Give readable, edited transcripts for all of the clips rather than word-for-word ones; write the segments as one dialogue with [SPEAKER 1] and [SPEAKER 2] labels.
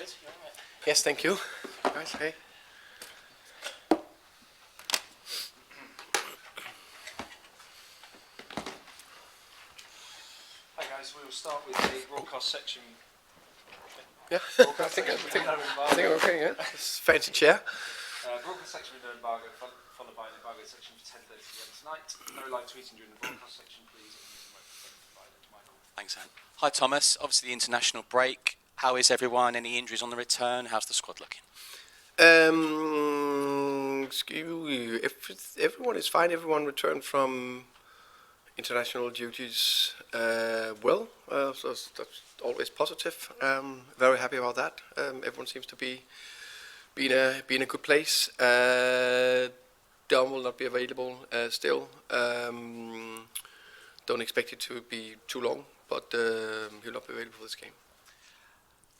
[SPEAKER 1] good? You all right?
[SPEAKER 2] Yes, thank you. Guys, hey.
[SPEAKER 1] Hi guys, we will start with the broadcast section.
[SPEAKER 2] Yeah, I think I'm okay, yeah. This fancy chair.
[SPEAKER 1] Broadcast section with no embargo, followed by an embargoed section for 10:30 p.m. tonight. No live tweeting during the broadcast section, please. Use the microphone provided. Michael.
[SPEAKER 3] Thanks, Anne. Hi, Thomas. Obviously, the international break. How is everyone? Any injuries on the return? How's the squad looking?
[SPEAKER 2] Everyone is fine. Everyone returned from international duties well, so that's always positive. Very happy about that. Everyone seems to be in a good place. Dom will not be available still. Don't expect it to be too long, but he'll not be available for this game.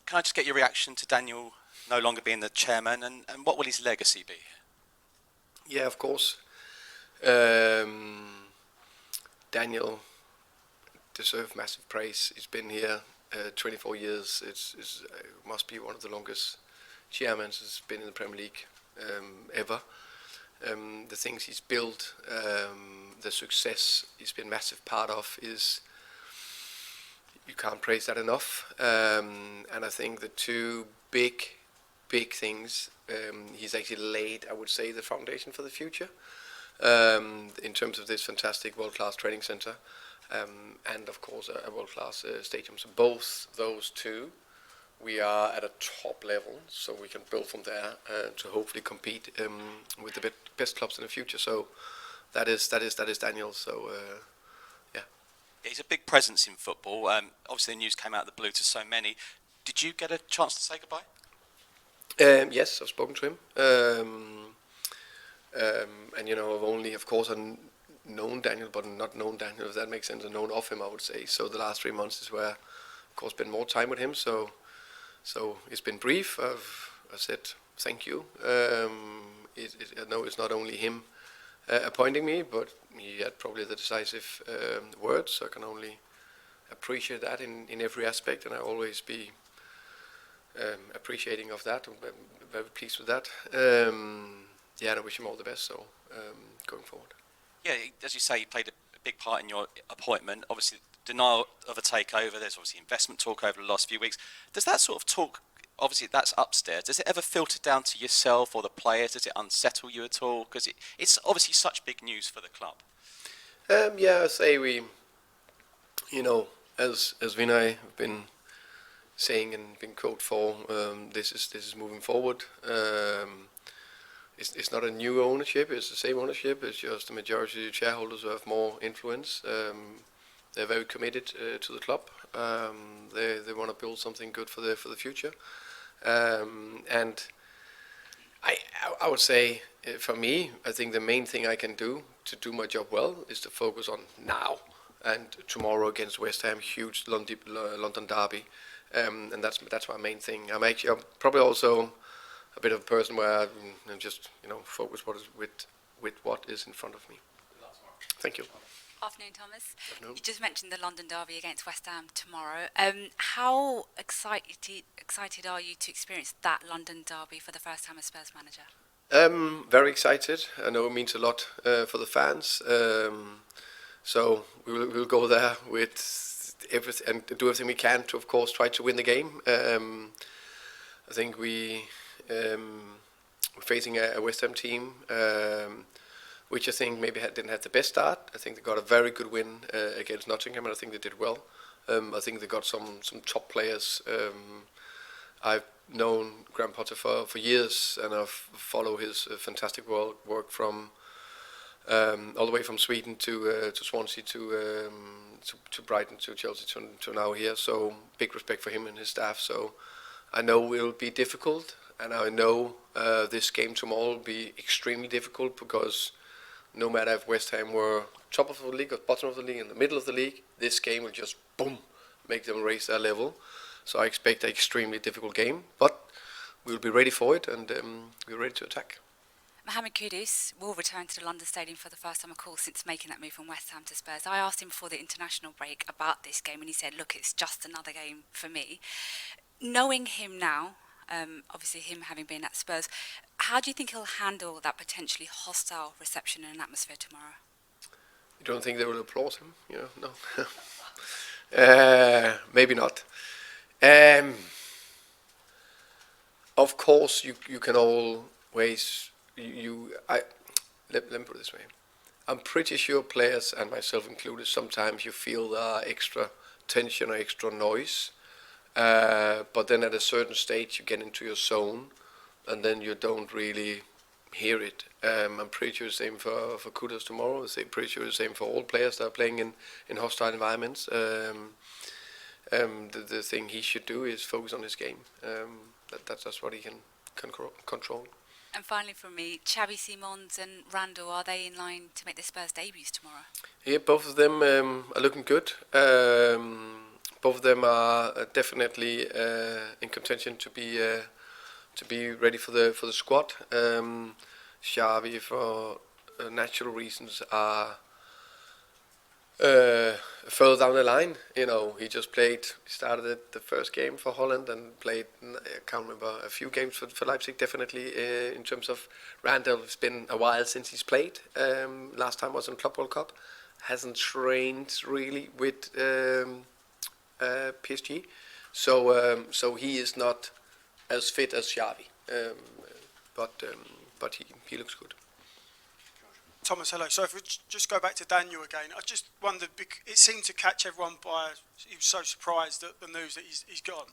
[SPEAKER 3] Can I just get your reaction to Daniel no longer being the chairman, and what will his legacy be?
[SPEAKER 2] Yeah, of course. Daniel deserves massive praise. He's been here 24 years. It's must be one of the longest chairmen who's been in the Premier League ever. The things he's built, the success he's been a massive part of is, you can't praise that enough. And I think the two big things, he's actually laid, I would say, the foundation for the future in terms of this fantastic world-class training center and of course a world-class stadium. So both those two, we are at a top level, so we can build from there to hopefully compete with the best clubs in the future. So that is Daniel. So yeah.
[SPEAKER 3] He's a big presence in football. Obviously, the news came out of the blue to so many. Did you get a chance to say goodbye?
[SPEAKER 2] Yes, I've spoken to him, and I've only, of course, known Daniel, but not known Daniel, if that makes sense, and known of him, I would say. So the last 3 months is where, of course, spent more time with him. So it's been brief. I've said thank you. I know it's not only him appointing me, but he had probably the decisive words. So I can only appreciate that in every aspect, and I always be appreciating of that. I'm very pleased with that. And I wish him all the best. So going forward.
[SPEAKER 3] Yeah, as you say, he played a big part in your appointment. Obviously, denial of a takeover. There's obviously investment talk over the last few weeks. Does that sort of talk? Obviously, that's upstairs. Does it ever filter down to yourself or the players? Does it unsettle you at all? Because it's obviously such big news for the club.
[SPEAKER 2] I say we, as Vinay have been saying and been quoted for, this is moving forward. It's not a new ownership, it's the same ownership, it's just the majority of shareholders who have more influence. They're very committed to the club. They want to build something good for the future. And I would say, for me, I think the main thing I can do to do my job well is to focus on now. And tomorrow against West Ham, huge London derby. And that's my main thing. I'm probably also a bit of a person where I just focus with what is in front of me. Thank you.
[SPEAKER 4] Afternoon, Thomas.
[SPEAKER 2] Afternoon.
[SPEAKER 4] You just mentioned the London derby against West Ham tomorrow. How excited are you to experience that London derby for the first time as Spurs manager?
[SPEAKER 2] Very excited. I know it means a lot for the fans. So we'll go there with everything and do everything we can to, of course, try to win the game. I think we're facing a West Ham team, which I think maybe didn't have the best start. I think they got a very good win against Nottingham, and I think they did well. I think they got some top players. I've known Graham Potter for years, and I've followed his fantastic work from all the way from Sweden to Swansea to Brighton to Chelsea to now here. So big respect for him and his staff. So I know it will be difficult, and I know this game tomorrow will be extremely difficult, because no matter if West Ham were top of the league or bottom of the league, in the middle of the league, this game will just boom make them raise their level. So I expect an extremely difficult game, but we'll be ready for it, and we're ready to attack.
[SPEAKER 4] Mohamed Kudus will return to the London Stadium for the first time, of course, since making that move from West Ham to Spurs. I asked him before the international break about this game, and he said, look, it's just another game for me. Knowing him now, obviously him having been at Spurs. How do you think he'll handle that potentially hostile reception and atmosphere tomorrow?
[SPEAKER 2] You don't think they will applaud him? No. Maybe not. Of course, you can always let me put it this way. I'm pretty sure players, and myself included, sometimes you feel there are extra tension or extra noise, but then at a certain stage you get into your zone, and then you don't really hear it. I'm pretty sure the same for Kudos tomorrow. I'm pretty sure the same for all players that are playing in hostile environments. The thing he should do is focus on his game. That's what he can control.
[SPEAKER 4] And finally from me, Xavi Simons and Randall, are they in line to make the Spurs debuts tomorrow?
[SPEAKER 2] Yeah, both of them are looking good. Both of them are definitely in contention to be ready for the squad. Xavi, for natural reasons, are further down the line. He just started the first game for Holland and played, I can't remember, a few games for Leipzig, definitely. In terms of Randall, it's been a while since he's played. Last time was in Club World Cup. Hasn't trained really with PSG. So he is not as fit as Xavi. But he looks good.
[SPEAKER 5] Thomas, hello. So if we just go back to Daniel again, I just wondered, it seemed to catch everyone he was so surprised at the news that he's gone.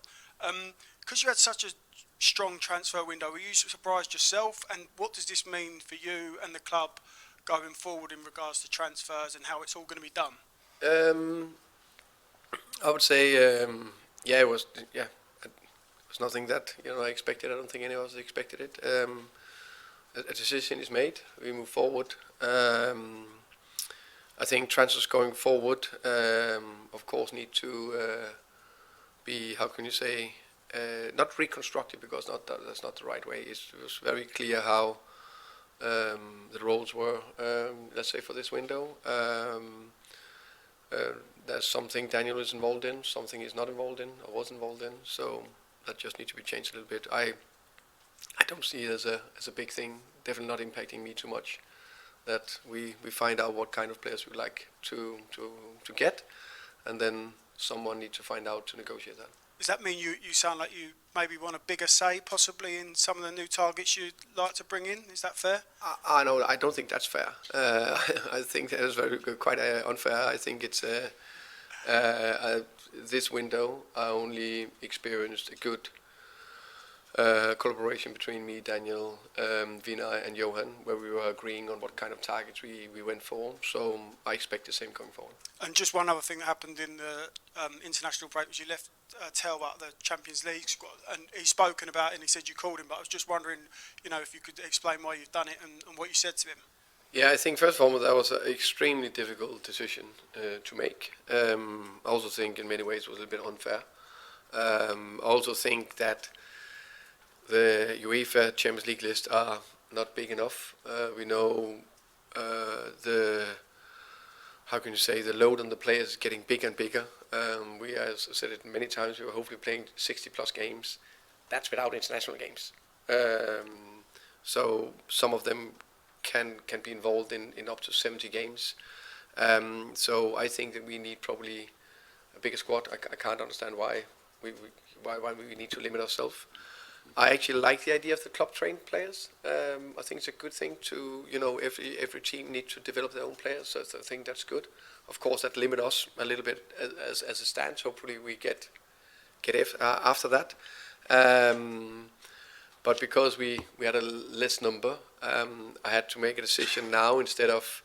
[SPEAKER 5] Because you had such a strong transfer window, were you surprised yourself? And what does this mean for you and the club going forward in regards to transfers and how it's all going to be done?
[SPEAKER 2] I would say, it was nothing that I expected. I don't think any of us expected it. A decision is made. We move forward. I think transfers going forward, of course, need to be, how can you say, not reconstructed, because that's not the right way. It was very clear how the roles were, let's say, for this window. There's something Daniel is involved in, something he's not involved in, or was involved in, so that just needs to be changed a little bit. I don't see it as a big thing, definitely not impacting me too much, that we find out what kind of players we like to get, and then someone needs to find out to negotiate that.
[SPEAKER 5] Does that mean you sound like you maybe want a bigger say possibly in some of the new targets you'd like to bring in? Is that fair?
[SPEAKER 2] I don't think that's fair. I think that is quite unfair. I think it's this window I only experienced a good collaboration between me, Daniel, Vinay and Johan, where we were agreeing on what kind of targets we went for. So I expect the same going forward. And
[SPEAKER 5] just one other thing that happened in the international break was you left Tell about the Champions League squad, and he's spoken about it and he said you called him, but I was just wondering, if you could explain why you've done it and what you said to him.
[SPEAKER 2] Yeah, I think first of all that was an extremely difficult decision to make. I also think in many ways it was a little bit unfair. I also think that the UEFA Champions League list are not big enough. We know the load on the players is getting bigger and bigger. We, as I said it many times, we were hopefully playing 60 plus games. That's without international games. So some of them can be involved in up to 70 games. So I think that we need probably a bigger squad. I can't understand why we need to limit ourselves. I actually like the idea of the club-trained players. I think it's a good thing to, every team needs to develop their own players, so I think that's good. Of course, that limits us a little bit as a stance. Hopefully we get after that. But because we had a less number, I had to make a decision now instead of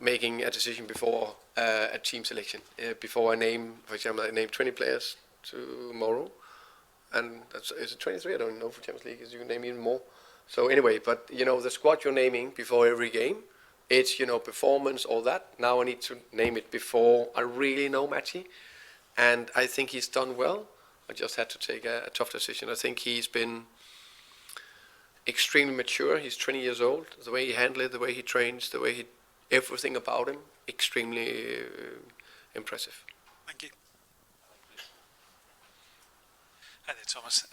[SPEAKER 2] making a decision before a team selection. Before I name, for example, I name 20 players tomorrow. And is it 23? I don't know for Champions League. You can name even more. So anyway, but the squad you're naming before every game, it's performance, all that. Now I need to name it before I really know Matty, and I think he's done well. I just had to take a tough decision. I think he's been extremely mature. He's 20 years old. The way he handles it, the way he trains, everything about him, extremely impressive.
[SPEAKER 5] Thank you.
[SPEAKER 6] Hi there, Thomas.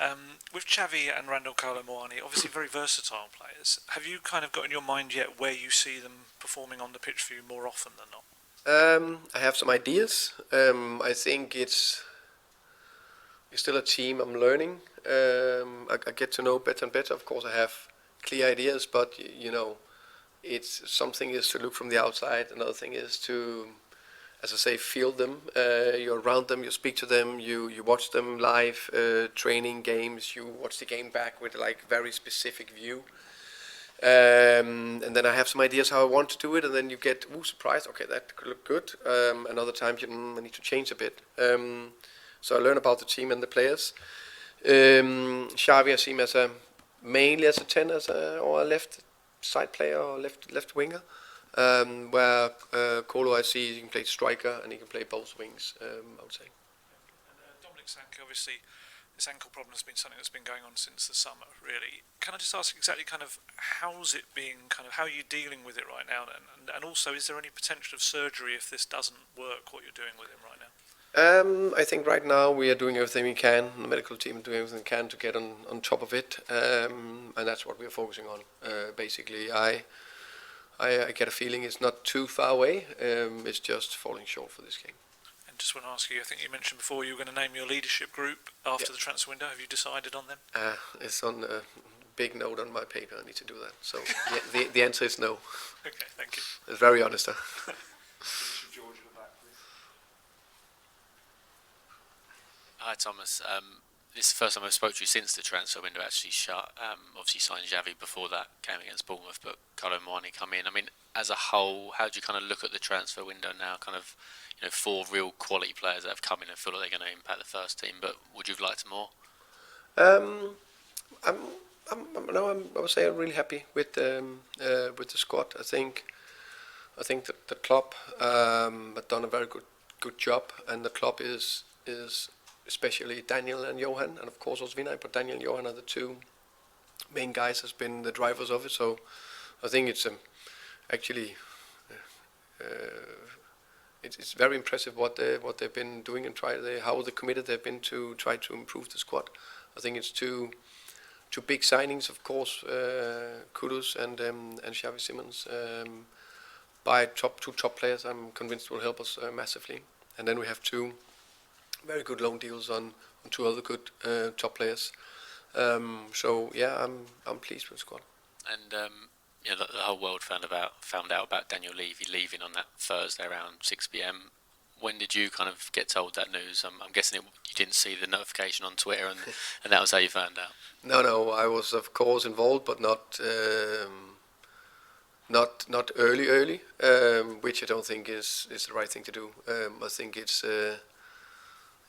[SPEAKER 6] With Xavi and Randall Kolo Muani, obviously very versatile players, have you kind of got in your mind yet where you see them performing on the pitch for you more often than not?
[SPEAKER 2] I have some ideas. I think it's still a team I'm learning. I get to know better and better. Of course, I have clear ideas, but you know, it's something is to look from the outside. Another thing is to, as I say, feel them. You're around them. You speak to them. You watch them live, training games. You watch the game back with like very specific view. And then I have some ideas how I want to do it, and then you get surprised. Okay, that could look good. Another time I need to change a bit. So I learn about the team and the players. Xavi I see him as mainly as a 10, or a left side player or left winger. Where Kolo I see he can play striker and he can play both wings. I would say.
[SPEAKER 6] And Dominic Sanke, obviously, this ankle problem has been something that's been going on since the summer, really. Can I just ask exactly kind of how's it being, kind of how are you dealing with it right now? And also, is there any potential of surgery if this doesn't work, what you're doing with him right now?
[SPEAKER 2] I think right now we are doing everything we can. The medical team is doing everything we can to get on top of it, and that's what we are focusing on. Basically, I get a feeling it's not too far away. It's just falling short for this game.
[SPEAKER 6] And just want to ask you, I think you mentioned before you were going to name your leadership group after the transfer window. Have you decided on them?
[SPEAKER 2] It's on a big note on my paper. I need to do that. So the answer is no.
[SPEAKER 6] Okay, thank you.
[SPEAKER 2] It's very honest.
[SPEAKER 1] George at the back, please.
[SPEAKER 7] Hi Thomas, this is the first time I've spoke to you since the transfer window actually shut. Obviously signed Xavi before that game against Bournemouth, but Kolo Muani come in. I mean, as a whole, how do you kind of look at the transfer window now? Kind of, you know, 4 real quality players that have come in and feel like they're going to impact the first team, but would you have liked more?
[SPEAKER 2] I would say I'm really happy with the squad. I think that the club have done a very good job, and the club is especially Daniel and Johan, and of course also Vinay, but Daniel and Johan are the 2 main guys has been the drivers of it. So I think it's actually it's very impressive what they've been doing and how committed they've been to try to improve the squad. I think it's two big signings, of course, Kudus and Xavi Simons, by two top players. I'm convinced will help us massively, and then we have 2 very good loan deals on 2 other good top players. So yeah, I'm pleased with the squad.
[SPEAKER 7] And you know, the whole world found out about Daniel Levy leaving on that Thursday around 6 p.m. When did you kind of get told that news? I'm guessing you didn't see the notification on Twitter, and that was how you found out. No,
[SPEAKER 2] I was of course involved, but not early, which I don't think is the right thing to do. I think it's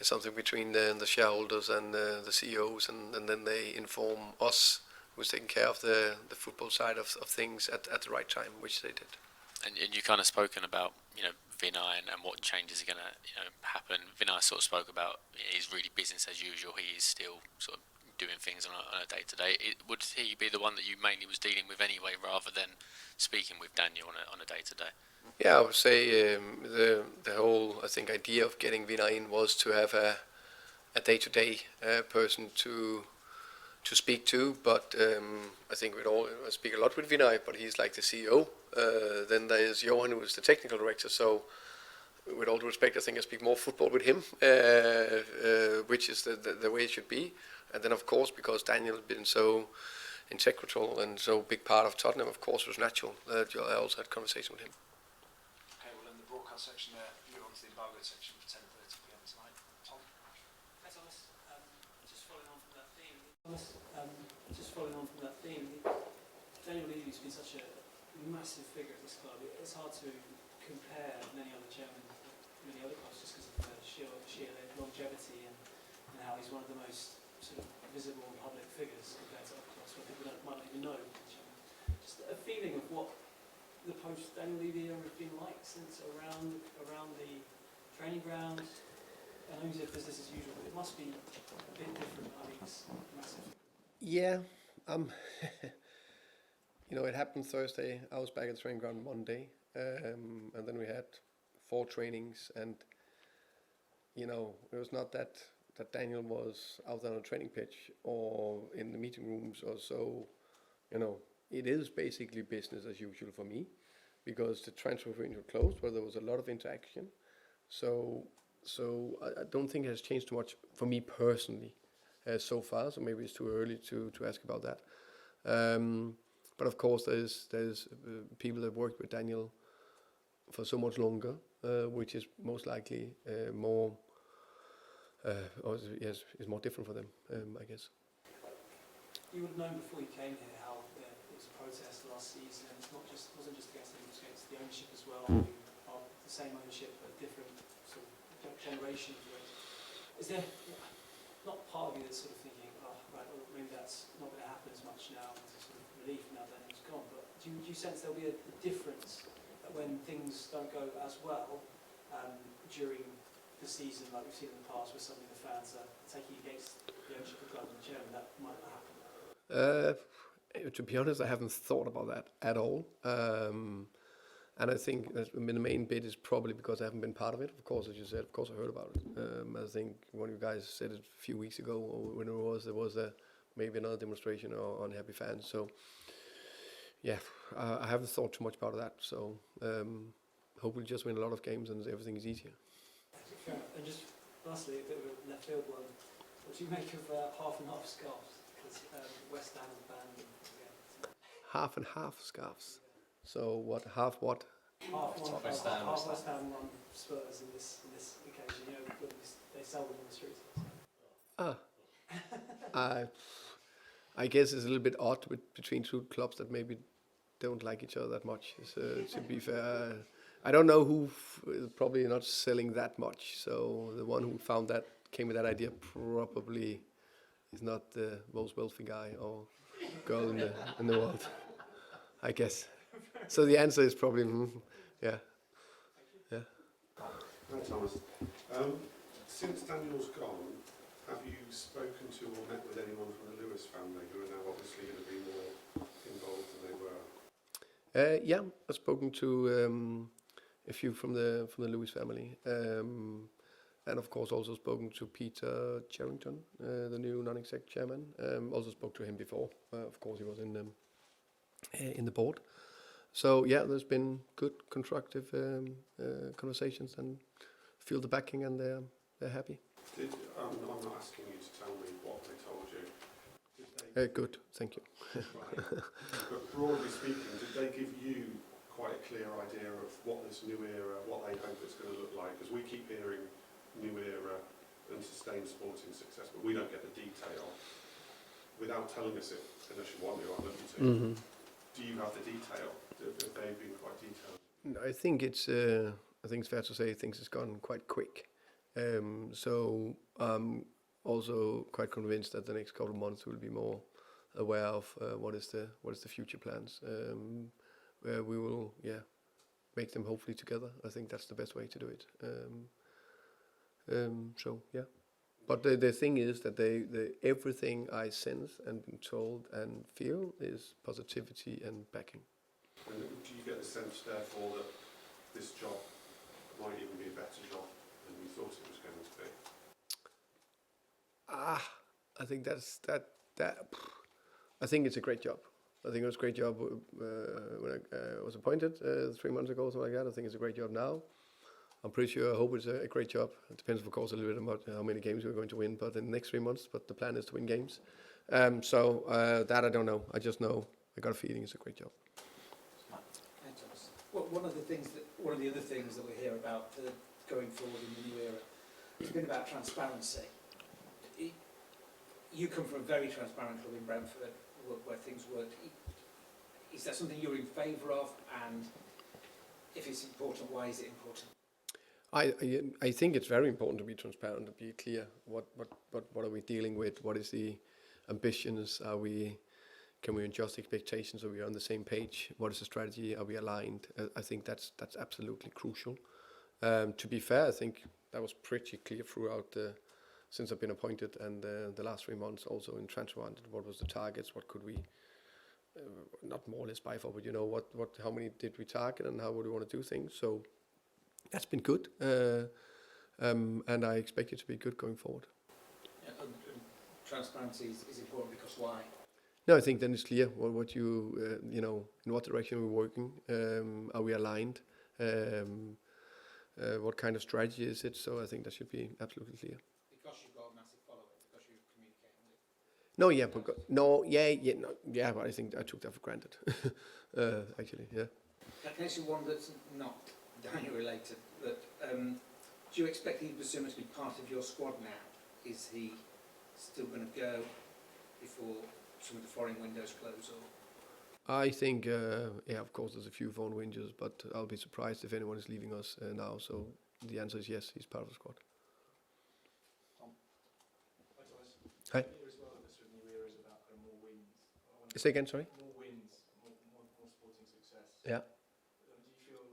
[SPEAKER 2] something between the shareholders and the CEOs, and then they inform us who's taking care of the football side of things at the right time, which they did.
[SPEAKER 7] And you kind of spoken about, you know, Vinay and what changes are going to, you know, happen. Vinay sort of spoke about he's really business as usual. He's still sort of doing things on a day-to-day. Would he be the one that you mainly was dealing with anyway, rather than speaking with Daniel on a day-to-day?
[SPEAKER 2] Yeah, I would say the whole idea of getting Vinay in was to have a day-to-day person to speak to, but I think I speak a lot with Vinay, but he's like the CEO. Then there is Johan, who is the technical director. So, with all due respect, I think I speak more football with him, which is the way it should be. And then, of course, because Daniel has been so integral and so big part of Tottenham, of course, it was natural that I also had conversation with him.
[SPEAKER 1] Okay, well, in the broadcast section there, move on to the Embargoed section for 10:30 p.m. tonight. Tom?
[SPEAKER 8] Hi Thomas, just following on from that theme, Daniel Levy's been such a massive figure at this club. It's hard to compare many other chairmen, many other clubs, just because of the sheer longevity and how he's one of the most sort of visible and public figures compared to other clubs where people might not even know each other. Just a feeling of what the post Daniel Levy era has been like since around the training ground. I know you said business as usual, but it must be a bit different. I mean, it's massive.
[SPEAKER 2] Yeah, you know, it happened Thursday. I was back at the training ground Monday, and then we had 4 trainings, and you know, it was not that that Daniel was out there on a training pitch or in the meeting rooms or so, it is basically business as usual for me, because the transfer window closed, where there was a lot of interaction. So I don't think it has changed too much for me personally so far. So maybe it's too early to ask about that. But of course, there's people that worked with Daniel for so much longer, which is most likely more. Is more different for them, I guess.
[SPEAKER 8] You would have known before you came here how there was a protest last season, and wasn't just against him, it was against the ownership as well. You are the same ownership, but different sort of generations. Is there not part of you that's sort of thinking, maybe that's not going to happen as much now, as a sort of relief now that he's gone? But do you sense there'll be a difference that when things don't go as well during the season, like we've seen in the past, where some of the fans are taking against the ownership of the club and the chairman, that might not happen?
[SPEAKER 2] To be honest, I haven't thought about that at all. And I think the main bit is probably because I haven't been part of it. Of course, as you said, of course I heard about it. I think one of you guys said it a few weeks ago, or when there was maybe another demonstration or unhappy fans. So, yeah, I haven't thought too much about that. So, hopefully just win a lot of games and everything is easier.
[SPEAKER 8] Fair enough. And just lastly, a bit of a left field one. What do you make of half and half scarves? Because West Ham and banned. Yeah.
[SPEAKER 2] Half and half scarves. So what? Half what?
[SPEAKER 8] Half West Ham, one Spurs in this occasion. When they sell them on the streets.
[SPEAKER 2] I guess it's a little bit odd between two clubs that maybe don't like each other that much. So, to be fair, I don't know who is probably not selling that much. So the one who came with that idea probably is not the most wealthy guy or girl in the world, I guess. So the answer is probably yeah.
[SPEAKER 9] Hi Thomas. Since Daniel's gone, have you spoken to or met with anyone from the Lewis family who are now obviously going to be more involved than they were?
[SPEAKER 2] Yeah, I've spoken to a few from the Lewis family, and of course also spoken to Peter Charrington, the new non-exec chairman. Also spoke to him before. Of course, he was in the board. So yeah, there's been good constructive conversations, and feel the backing, and they're happy.
[SPEAKER 9] I'm not asking you to tell me what they told you.
[SPEAKER 2] Good, thank you.
[SPEAKER 9] Right. But broadly speaking, did they give you quite a clear idea of what this new era, what they hope it's going to look like? Because we keep hearing new era and sustained sporting success, but we don't get the detail. Without telling us it, unless you want to, I'd love you to. Mm-hmm. Do you have the detail? Have they been quite detailed?
[SPEAKER 2] I think it's fair to say things has gone quite quick. So I'm also quite convinced that the next couple of months we'll be more aware of what is the future plans. Where we will make them hopefully together. I think that's the best way to do it. So yeah. But the thing is that everything I sense and been told and feel is positivity and backing.
[SPEAKER 9] And do you get the sense, therefore, that this job might even be a better job than you thought it was going to be?
[SPEAKER 2] I think I think it's a great job. I think it was a great job when I was appointed 3 months ago, something like that. I think it's a great job now. I'm pretty sure, I hope it's a great job. It depends, of course, a little bit about how many games we're going to win, but in the next 3 months, but the plan is to win games. So that I don't know. I just know, I got a feeling it's a great job.
[SPEAKER 10] Well, one of the other things that we hear about going forward in the new era has been about transparency. You come from a very transparent club in Brentford, where things work. Is that something you're in favour of? And if it's important, why is it important?
[SPEAKER 2] I think it's very important to be transparent, to be clear. What are we dealing with? What is the ambitions? Can we adjust expectations? Are we on the same page? What is the strategy? Are we aligned? I think that's absolutely crucial. To be fair, I think that was pretty clear throughout since I've been appointed, and the last 3 months also in transfer. What was the targets? What could we not more or less buy for? But how many did we target, and how would we want to do things? So that's been good, and I expect it to be good going forward.
[SPEAKER 10] transparency is important because why?
[SPEAKER 2] No, I think then it's clear what you in what direction we're working. Are we aligned? What kind of strategy is it? So I think that should be absolutely clear.
[SPEAKER 10] Because you've got a massive following, because you're communicating with.
[SPEAKER 2] No, yeah, but I think I took that for granted. Actually, yeah.
[SPEAKER 10] Can I ask you one that's not Daniel related? That do you expect Ian Bissouma to be part of your squad now? Is he still going to go before some of the foreign windows close? Or
[SPEAKER 2] I think, of course, there's a few phone windows, but I'll be surprised if anyone is leaving us now. So the answer is yes, he's part of the squad. Hi. Say again, sorry.
[SPEAKER 11] More wins, more sporting success.
[SPEAKER 2] Yeah.
[SPEAKER 11] Do you feel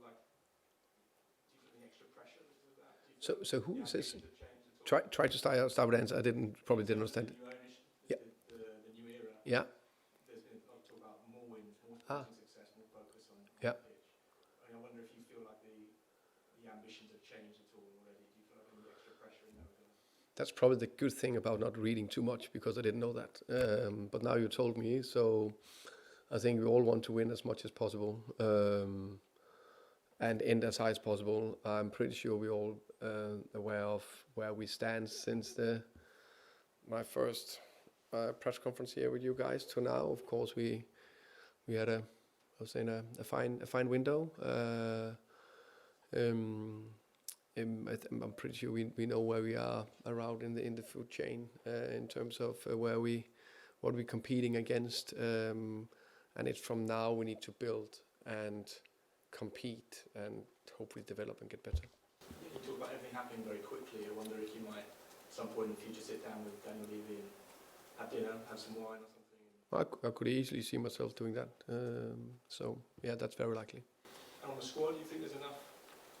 [SPEAKER 11] any extra pressure with that?
[SPEAKER 2] So who says? Try to start with the answer. I probably didn't understand it. Yeah.
[SPEAKER 11] The new era.
[SPEAKER 2] Yeah.
[SPEAKER 11] There's been a lot of talk about more wins, more sporting success, more focus on the pitch. I wonder if you feel like the ambitions have changed at all already. Do you feel like any extra pressure in that regard?
[SPEAKER 2] That's probably the good thing about not reading too much, because I didn't know that. But now you told me, so I think we all want to win as much as possible and end as high as possible. I'm pretty sure we're all aware of where we stand since my first press conference here with you guys to now. Of course, we had a fine window. I'm pretty sure we know where we are around in the food chain in terms of what we're competing against, and it's from now we need to build and compete and hopefully develop and get better.
[SPEAKER 11] You talk about everything happening very quickly. I wonder if you might, at some point in the future, sit down with Daniel Levy and have dinner, have some wine or something.
[SPEAKER 2] I could easily see myself doing that. So yeah, that's very likely.
[SPEAKER 11] And on the squad, do you think there's enough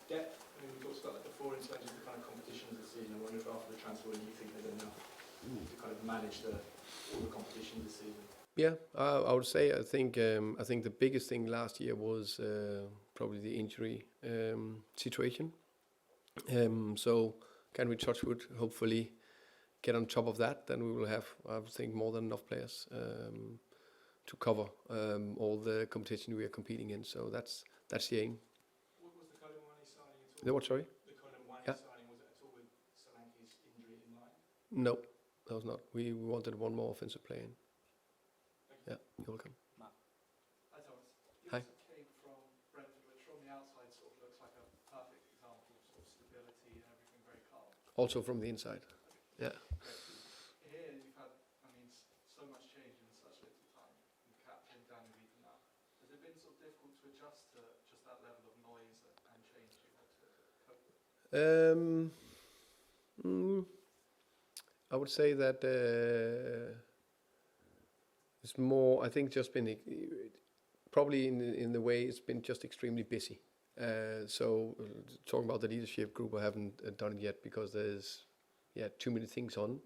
[SPEAKER 11] depth? I mean, we talked about that before in terms of the kind of competitions this season. I wonder if after the transfer, do you think there's enough to kind of manage all the competitions this season?
[SPEAKER 2] Yeah, I would say I think the biggest thing last year was probably the injury situation. So can we, touch wood, hopefully get on top of that? Then we will have, I think, more than enough players to cover all the competition we are competing in. So that's the aim.
[SPEAKER 11] What was the Colomwani signing at all?
[SPEAKER 2] The what, sorry?
[SPEAKER 11] The Colomwani signing, was it at all with Solanke's injury in mind?
[SPEAKER 2] No, that was not. We wanted one more offensive player in. Yeah, you're welcome.
[SPEAKER 11] Matt.
[SPEAKER 12] Hi, Thomas.
[SPEAKER 2] Hi.
[SPEAKER 12] You came from Brentford, which from the outside sort of looks like a perfect example of sort of stability and everything very calm.
[SPEAKER 2] Also from the inside. Yeah.
[SPEAKER 12] Here you've had, so much change in such little time. The captain, Daniel Levy now. Has it been sort of difficult to adjust to just that level of noise and change you had to cope with?
[SPEAKER 2] I would say that it's more, I think, just been probably in the way it's been just extremely busy. So talking about the leadership group, I haven't done it yet because there's too many things on.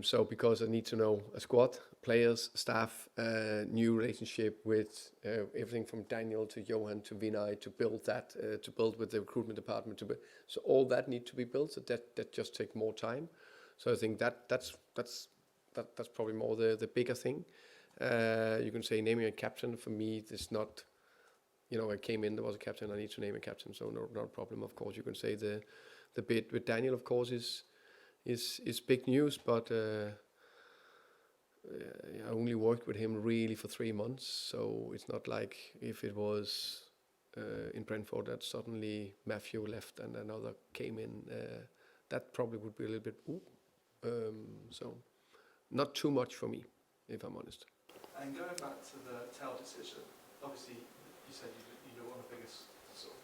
[SPEAKER 2] So because I need to know a squad, players, staff, new relationship with everything from Daniel to Johan to Vinay to build that, to build with the recruitment department. So all that need to be built. So that just take more time. So I think that's probably more the bigger thing. You can say naming a captain for me is not. I came in, there was a captain, I need to name a captain, so not a problem. Of course, you can say the bit with Daniel, of course, is big news, but I only worked with him really for 3 months, so it's not like if it was in Brentford that suddenly Matthew left and another came in. That probably would be a little bit, so not too much for me, if I'm honest.
[SPEAKER 12] And going back to the Tell decision, obviously you said you don't want the biggest sort of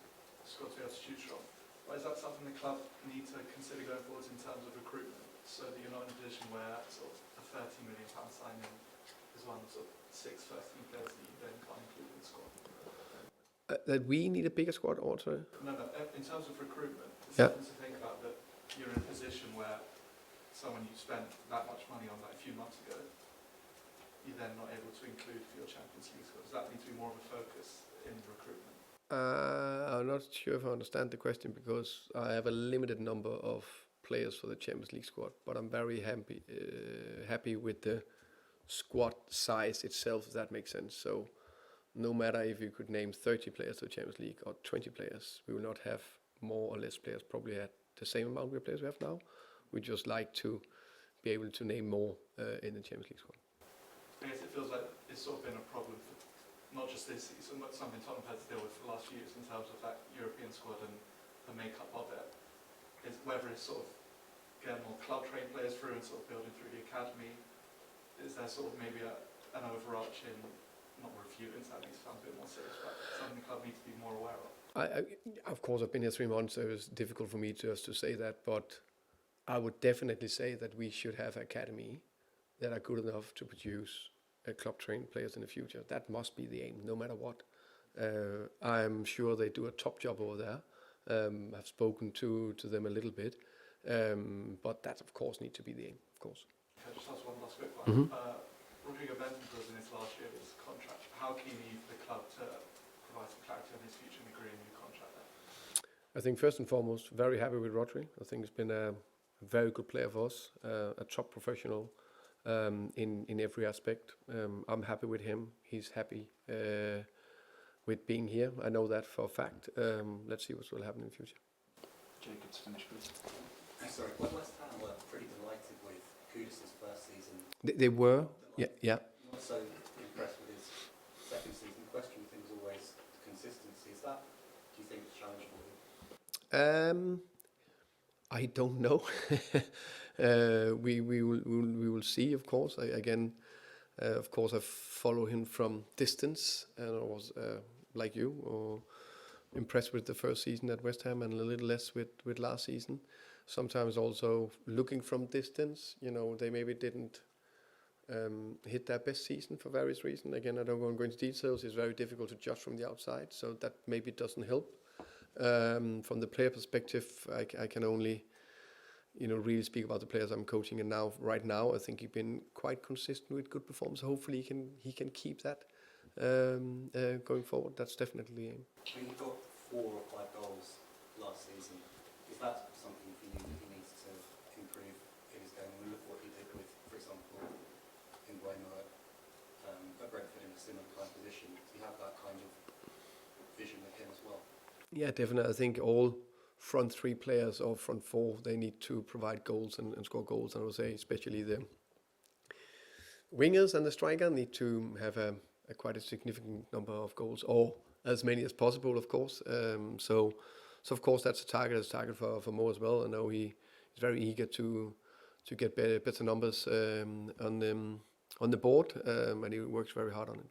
[SPEAKER 12] squad to be able to choose from. But is that something the club need to consider going forward in terms of recruitment, so that you're not in a position where sort of a £30 million signing is one of sort of 6 first-team players that you then can't include in the squad?
[SPEAKER 2] That we need a bigger squad also?
[SPEAKER 12] No, in terms of recruitment, it's
[SPEAKER 2] Yeah.
[SPEAKER 12] something to think about, that you're in a position where someone you spent that much money on like a few months ago, you're then not able to include for your Champions League squad. Does that need to be more of a focus in recruitment?
[SPEAKER 2] I'm not sure if I understand the question, because I have a limited number of players for the Champions League squad, but I'm very happy with the squad size itself, if that makes sense. So no matter if you could name 30 players to the Champions League or 20 players, we will not have more or less players, probably at the same amount of players we have now. We just like to be able to name more in the Champions League squad.
[SPEAKER 12] I guess it feels like it's sort of been a problem for not just this season, but something Tottenham had to deal with for the last few years in terms of that European squad and the makeup of it. Is whether it's sort of getting more club-trained players through and sort of building through the academy, is there sort of maybe an overarching, not review, that makes it sound a bit more serious, but something the club needs to be more aware of?
[SPEAKER 2] Of course, I've been here 3 months, so it's difficult for me just to say that, but I would definitely say that we should have academy that are good enough to produce club-trained players in the future. That must be the aim, no matter what. I'm sure they do a top job over there. I've spoken to them a little bit, but that, of course, needs to be the aim, of course.
[SPEAKER 12] Can I just ask one last quick one?
[SPEAKER 2] Mm-hmm.
[SPEAKER 12] Rodrigo Bentancur was in his last year of his contract. How keen are you for the club to provide some clarity on his future and agree a new contract there?
[SPEAKER 2] I think first and foremost, very happy with Rodri. I think he's been a very good player for us, a top professional in every aspect. I'm happy with him. He's happy with being here. I know that for a fact. Let's see what will happen in the future.
[SPEAKER 1] Jacob, to finish, please.
[SPEAKER 13] Sorry, West Ham were pretty delighted with Kudus' first season.
[SPEAKER 2] They were, yeah.
[SPEAKER 13] Not so impressed with his second season. The question I think is always the consistency. Is that, do you think, a challenge for him?
[SPEAKER 2] I don't know. We will see, of course. Of course, I follow him from distance, and I was like you, impressed with the first season at West Ham, and a little less with last season. Sometimes also looking from distance, they maybe didn't hit their best season for various reasons. Again, I don't want to go into details. It's very difficult to judge from the outside, so that maybe doesn't help. From the player perspective, I can only, really speak about the players I'm coaching. And right now, I think he's been quite consistent with good performance. Hopefully, he can keep that going forward. That's definitely the aim.
[SPEAKER 13] I mean, he got 4 or 5 goals last season. Is that something for you that he needs to improve in his game? And look what he did with, for example, in at Brentford in a similar kind of position. Do you have that kind of vision with him as well?
[SPEAKER 2] Yeah, definitely. I think all front 3 players or front 4, they need to provide goals and score goals. And I would say especially the wingers and the striker need to have a quite a significant number of goals, or as many as possible, of course. So of course that's a target. It's a target for Mo as well. I know he's very eager to get better numbers on the board, and he works very hard on it.